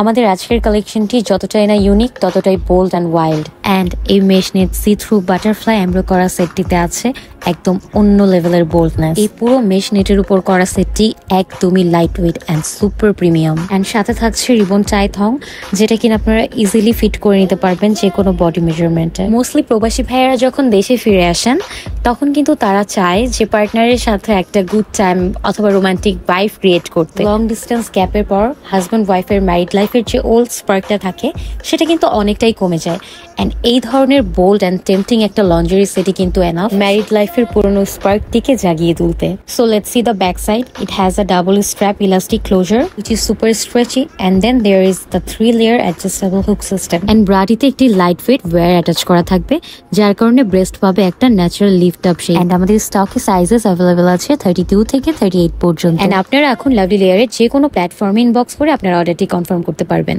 আমাদের আজকের কালেকশনটি যতটাই না ইউনিক ততটাই বোল্ড অ্যান্ড ওয়াইল্ড। অ্যান্ড এই mesh net see through butterfly embroidery করা সেটটিতে আছে একদম অন্য লেভেলের বোল্ডনেস। এই পুরো মেশ নেটের উপর করা সেটটি একদমই light weight and super premium. And সাথে থাকছে রিবন টাই থং, যেটা কিনা আপনারা ইজিলি ফিট করে নিতে পারবেন যে কোনো বডি মেজারমেন্টে। মোস্টলি প্রবাসী ভাইয়েরা যখন দেশে ফিরে আসেন তখন কিন্তু তারা চায় যে পার্টনারের সাথে একটা গুড টাইম অথবা রোমান্টিক ভাইব ক্রিয়েট করতে। লং ডিস্টেন্স গ্যাপের পর হাজব্যান্ড ওয়াইফের ম্যারিড লাইফের যে ওল্ড স্পার্কটা থাকে সেটা কিন্তু অনেকটাই কমে যায়। অ্যান্ড এই ধরনের বোল্ড অ্যান্ড টেম্পটিং একটা লঞ্জারি সেটই কিন্তু এনাফ ম্যারিড লাইফের পুরনো স্পার্কটিকে জাগিয়ে তুলতে। So let's see the back side. It has a double strap elastic closure which is super stretchy, and then there is the 3 layer adjustable hook system. And ব্রাটিতে একটি লাইট ওয়েট ওয়্যার অ্যাটাচ করা থাকবে, যার কারণে breast পাবে একটা natural lift up shape. And আমাদের স্টকে সাইজেস অ্যাভেলেবল আছে 32 থেকে 38 পর্যন্ত। অ্যান্ড আপনারা এখন লাভলি লেয়ারের যে কোনো প্ল্যাটফর্মে ইনবক্স করে আপনারা অর্ডারটি কনফার্ম করতে পারবেন।